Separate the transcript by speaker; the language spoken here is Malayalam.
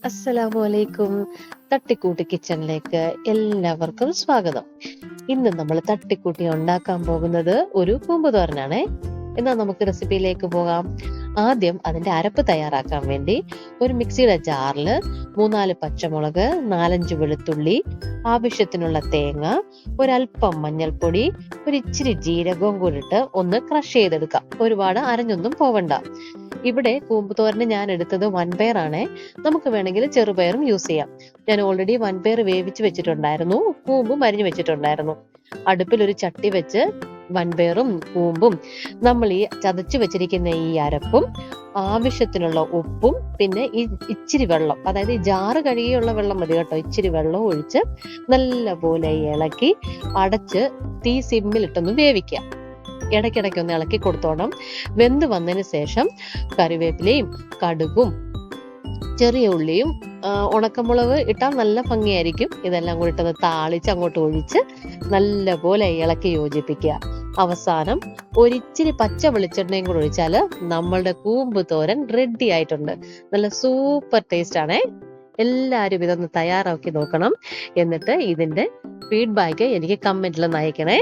Speaker 1: അസ്സലാമലൈക്കും. തട്ടിക്കൂട്ടി കിച്ചണിലേക്ക് എല്ലാവർക്കും സ്വാഗതം. ഇന്ന് നമ്മൾ തട്ടിക്കൂട്ടി ഉണ്ടാക്കാൻ പോകുന്നത് ഒരു കൂമ്പ് തോരനാണേ. എന്നാൽ നമുക്ക് റെസിപ്പിയിലേക്ക് പോകാം. ആദ്യം അതിന്റെ അരപ്പ് തയ്യാറാക്കാൻ വേണ്ടി ഒരു മിക്സിയുടെ ജാറിൽ 3-4 പച്ചമുളക്, 4-5 വെളുത്തുള്ളി, ആവശ്യത്തിനുള്ള തേങ്ങ, ഒരല്പം മഞ്ഞൾപ്പൊടി, ഒരിച്ചിരി ജീരകവും കൂടിട്ട് ഒന്ന് ക്രഷ് ചെയ്തെടുക്കാം. ഒരുപാട് അരഞ്ഞൊന്നും പോവണ്ട. ഇവിടെ കൂമ്പ് തോരന് ഞാൻ എടുത്തത് വൻപയറാണേ. നമുക്ക് വേണമെങ്കിൽ ചെറുപയറും യൂസ് ചെയ്യാം. ഞാൻ ഓൾറെഡി വൻപയർ വേവിച്ച് വെച്ചിട്ടുണ്ടായിരുന്നു, കൂമ്പും അരിഞ്ഞു വെച്ചിട്ടുണ്ടായിരുന്നു. അടുപ്പിൽ ഒരു ചട്ടി വെച്ച് വൻപയറും കൂമ്പും നമ്മൾ ഈ ചതച്ചു വെച്ചിരിക്കുന്ന ഈ അരപ്പും ആവശ്യത്തിനുള്ള ഉപ്പും പിന്നെ ഈ ഇച്ചിരി വെള്ളം, അതായത് ഈ ജാറ് കഴുകിയുള്ള വെള്ളം മതി കേട്ടോ, ഇച്ചിരി വെള്ളം ഒഴിച്ച് നല്ല പോലെ ഇളക്കി അടച്ച് തീ സിമ്മിലിട്ടൊന്ന് വേവിക്കുക. ഇടയ്ക്കിടയ്ക്ക് ഒന്ന് ഇളക്കി കൊടുത്തോണം. വെന്ത് വന്നതിന് ശേഷം കറിവേപ്പിലയും കടുകും ചെറിയ ഉള്ളിയും ഉണക്കമുളക് ഇട്ടാൽ നല്ല ഭംഗിയായിരിക്കും. ഇതെല്ലാം കൂടി ഇട്ടൊന്ന് താളിച്ച് അങ്ങോട്ട് ഒഴിച്ച് നല്ല പോലെ ഇളക്കി യോജിപ്പിക്കുക. അവസാനം ഒരിച്ചിരി പച്ച വെളിച്ചെണ്ണയും കൂടെ ഒഴിച്ചാൽ നമ്മളുടെ കൂമ്പ് തോരൻ റെഡി ആയിട്ടുണ്ട്. നല്ല സൂപ്പർ ടേസ്റ്റ് ആണേ. എല്ലാവരും ഇതൊന്ന് തയ്യാറാക്കി നോക്കണം. എന്നിട്ട് ഇതിന്റെ ഫീഡ്ബാക്ക് എനിക്ക് കമന്റിൽ അയക്കണേ.